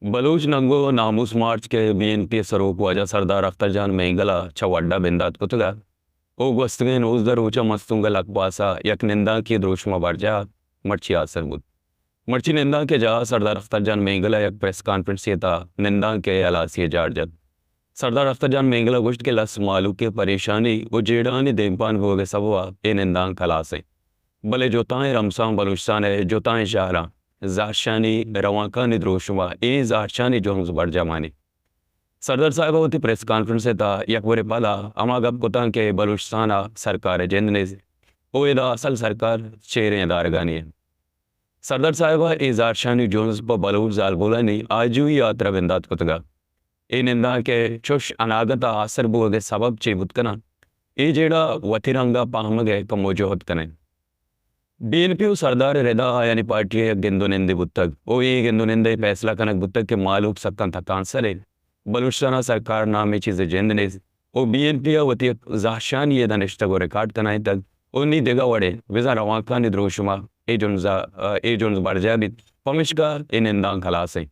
बलूच नंगो नामूस मार्च के BNP सरोक वजह सरदार अख्तर जान मेंगला चवड्डा बिंदात कुतगा ओ वस्तुगेन उजदर ऊंचा मस्तुंगल अकबासा यक निंदा की द्रोशमा बरजा मर्ची आसर बुद मर्ची निंदा के जा सरदार अख्तर जान मेंगला यक प्रेस कॉन्फ्रेंस ये था निंदा के अलासी जारजत सरदार अख्तर जान मेंगला गुश्त के लस मालू के परेशानी वो जेड़ानी देमपान हो गए सबवा ए निंदा खलासे भले जोताएं रमसां बलूचिस्तान है जोताएं शाहरा जारशानी रवाका निद्रोशुमा ए जारशानी जो हम बरजमानी सरदार साहब होती प्रेस कॉन्फ्रेंस था यकबरे पला अमागब कोता के बलूचिस्तान सरकार जिंद ने ओ एदा असल सरकार शेर दारगानी है सरदार साहब ए जारशानी जोन्स पर बलूच जाल बोलानी आजू ही यात्रा बिंदात कुतगा ए निंदा के चुश अनागत आसर बोगे सबब चेबुत कना ए जेड़ा वथिरंगा पाहमगे कमोजोहत कने BNP सरदार रेदा यानी पार्टी गिंदुनिंदे बुतक ओ ये गिंदुनिंदे फैसला कनक बुतक के मालूक सक्कन थकान सरे बलूचिस्तान सरकार नामे चीज़ जिंद ने ओ BNP वती जाशान ये दनिश्ता को रिकॉर्ड कनाई तक ओ नी देगा वड़े विजा रवाका निद्रोशुमा ए जोन्स बरजा भी पमिशका इन इंदांग खलासे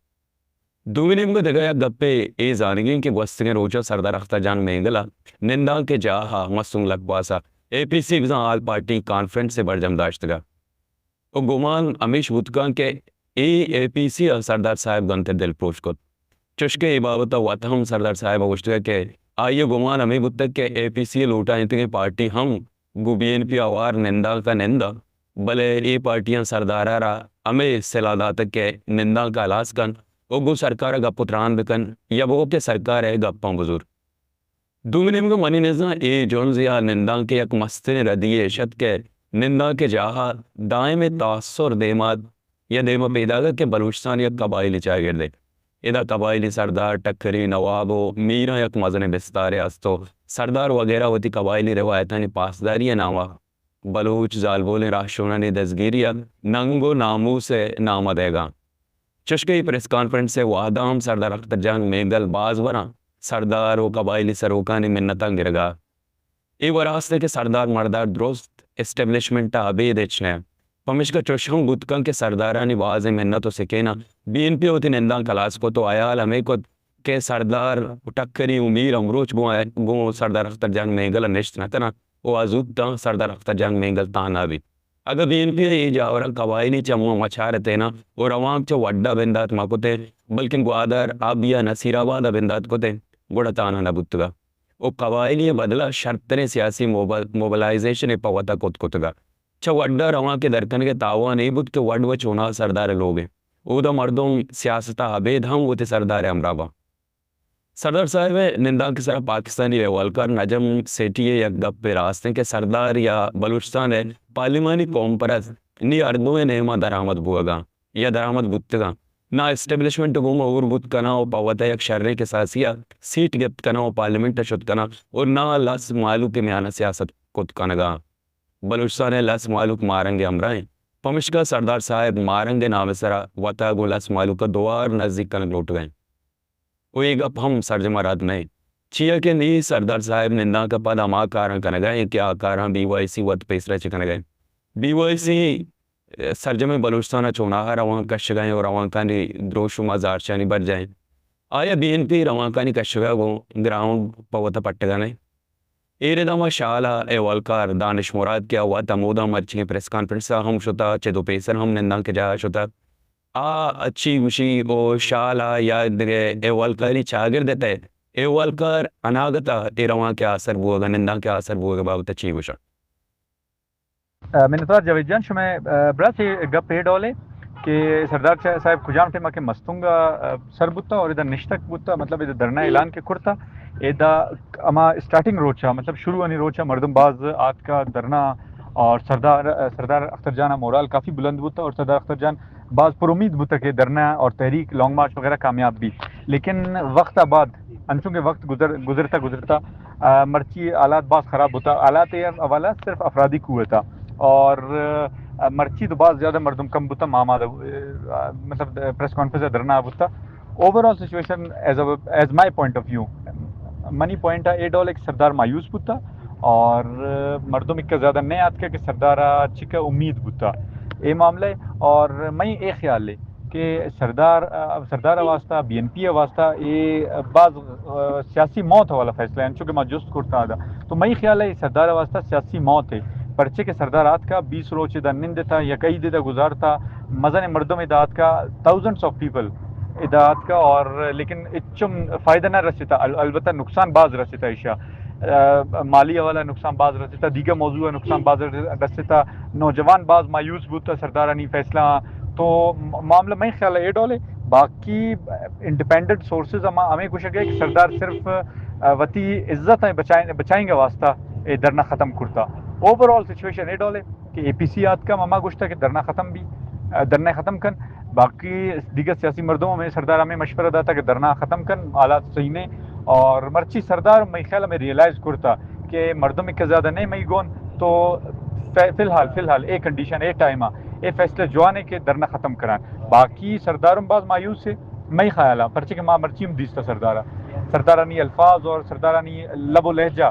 दूविनिम को देगा या गप्पे ए जानगी के वस्तुएं रोचा सरदार अख्तर जान मेंगला निंदा के जाहा मस्तुंग लगवासा APC विजा आल पार्टी कॉन्फ्रेंस से बरजमदाश्तगा और गुमान अमीश बुतकान के APC सरदार साहब गंते दिल पोश को चुशके इबावत वतहम सरदार साहब अवश्य के आइए गुमान अमी बुतक के APC लूटा इतने पार्टी हम गु BNP आवार निंदा का निंदा भले ये पार्टियां सरदारा अमे सिलादात के निंदा का लाश कन वो गु सरकार का पुत्रान बिकन या वो के सरकार है गप्पा बुजुर्ग दूमिनिम को मनी निजा ए जोन्स या निंदा के एक मस्तिन रदिये शत के निंदा के जहा दाएं में तासुर देमाद या देमा पैदा के बलूचिस्तान या कबाइली चाय दे इधर कबाइली सरदार टक्करी नवाबो मीरा यक मजने बिस्तारे अस्तो सरदार वगैरह होती कबाइली रवायतानी पासदारी नावा बलूच जालबोले राशोना ने दसगिरिया नंगो नामू से नामा देगा चुशके प्रेस कॉन्फ्रेंस से वादाम सरदार अख्तर जान मेंगल बाज वरा सरदार व कबाइली सरोका ने मिन्नता गिरगा ए वरास्ते के सरदार मर्दार द्रोस्त एस्टेब्लिशमेंट अबेद एचने पमिश का चुशम गुतकं के सरदारानी वाज मिन्नत सिकेना BNP होती निंदा कलास को तो आयाल हमें को के सरदार टक्करी उमीर अमरोच गो सरदार अख्तर जान मेंगल निश्त न तना वो आजूद सरदार अख्तर जान मेंगल ताना भी अगर BNP ये जावर कबाइली चमो मचारते ना और अवाम च वड्डा बिंदात माकुते बल्कि ग्वादर आबिया नसीराबाद बिंदात कोते गुड़ताना नबुतगा वो कबाइली बदला शर्तने सियासी मोबलाइजेशन पवता कुतकुतगा छ वड्डा रवा के दरकन के तावा नहीं बुत के वड व चुना सरदार लोग हैं उदा मर्दों सियासता अबेद हम वो सरदार अमराबा सरदार साहब निंदा के सर पाकिस्तानी रेवालकर नजम सेठी एक गप्पे रास्ते के सरदार या बलूचिस्तान है पार्लिमानी कौम परस नी अर्दों नेमा दरामद बुआगा या दरामद बुतगा ना इस्टेब्लिशमेंट घूम और बुत कना और पवता एक शर्रे के सासिया सीट गिफ्ट कना और पार्लियामेंट शुद्ध कना और ना लस मालू के म्याना सियासत कुत कनगा बलूचिस्तान है लस मालू मारेंगे अमराएं पमिशका सरदार साहब मारेंगे नाम सरा वता गो लस मालू का दोबार नजदीक कन लौट गए वो एक अब हम सरजमा रात नहीं चिया के नी सरदार साहब निंदा का पद अमा कारण कन गए क्या कारण BYC वत पेसरा चिकन गए BYC सरजमे बलूचिस्तान चुना रवां कश गए और रवां का द्रोशुमा जारशानी बढ़ जाए आया BNP रवां का कश गया वो ग्राउंड पवता पट्टेगा नहीं एरे दमा शाला ए वलकार दानिश मुराद क्या हुआ तमोदा मर्ची प्रेस कॉन्फ्रेंस हम शुता चेदो पेसर हम निंदा के जा शुता अच्छी खुशी ओ शाला या एवलकर चागिर देते एवलकर अनागता तेरवा क्या असर होगा निंदा क्या असर होगा बाबत अच्छी खुश मैंने तो जवेजान शुमे बड़ा से गप हे डोले कि सरदार साहब खुजाम टेमा के मस्तूंगा सर बुत्ता और इधर निश्तक बुत्ता मतलब इधर धरना ऐलान के कुर्ता इधर अमा स्टार्टिंग रोचा मतलब शुरू वाली रोचा मर्दमबाज आज का धरना और सरदार अख्तर जान मोराल काफ़ी बुलंद बुता और सरदार अख्तर जान बाज पर उम्मीद बुता के धरना और तहरीक लॉन्ग मार्च वगैरह कामयाब भी लेकिन वक्त बाद अंशों के वक्त गुजरता मर्ची आलात बाज ख़राब होता आलात अवाला सिर्फ अफराधी कुआ था और मर्ची तो बाज ज़्यादा मर्दम कम बुता मामा मतलब प्रेस कॉन्फ्रेंस धरना बुता overall situation as my point of view मनी पॉइंट ए डॉल एक सरदार मायूस बुता और मर्दों इक्का ज़्यादा नहीं आज के सरदारा चिका उम्मीद बुता ये मामले और मैं एक ख्याल ले कि सरदार वास्ता BNP वास्ता ये बाज सियासी मौत वाला फैसला है चूँकि मजुस्त कुर्ता था तो मई ख्याल है सरदार वास्ता सियासी मौत है पर्चे के सरदारात का 20 रोज इदा निंद था या कई दिदा गुजारता मजन मर्दम इदात का थाउजेंड्स ऑफ पीपल इदात का और लेकिन इच्चुम फ़ायदा न रसीता अलबत्ता नुकसान बाज रसीता इशा मालिया वाला नुकसान बाज रसीता दीगर मौजूद नुकसान बाज रसीता नौजवान बाज मायूस बुता सरदारानी फैसला तो मामला मैं ख्याल है ये डोले बाकी इंडिपेंडेंट सोर्सेज हमें कुछ है कि सरदार सिर्फ वती इज्जत है बचाएंगे वास्ता ये धरना ख़त्म करता ओवरऑल सिचुएशन ये डोले कि APC याद का ममा गुश्ता कि धरना ख़त्म भी धरना ख़त्म कन बाकी दीगर सियासी मर्दों में सरदार हमें मशवरा दाता कि धरना ख़त्म कन हालात सही ने और मर्ची सरदार मैं ख्याल में रियलाइज़ करता कि मर्दों में ज़्यादा नहीं मई गोन तो फिलहाल एक कंडीशन एक टाइम ये फैसले जवाने के धरना ख़त्म करान बाकी सरदारों बाज मायूस है मई ख्याल पर्चे के माँ मर्ची दीस्ता सरदारानी अल्फाज और सरदारानी लबो लहजा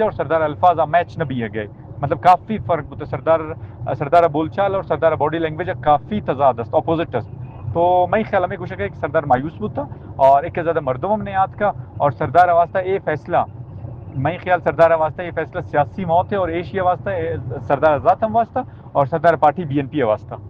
और सरदार अल्फाज मैच न भी है गए मतलब काफ़ी फ़र्क होता है सरदार बोलचाल और सरदार बॉडी लैंग्वेज काफ़ी तजाद अपोजिट तो मैं ख्याल में कुछ है कि सरदार मायूस होता और एक ज़्यादा मर्दों ने याद का और सरदार वास्ता ये फैसला मैं ख्याल सरदार वास्ता ये फैसला सियासी मौत है और एशिया वास्ता सरदार आज़ाद वास्ता और सरदार पार्टी BNP वास्ता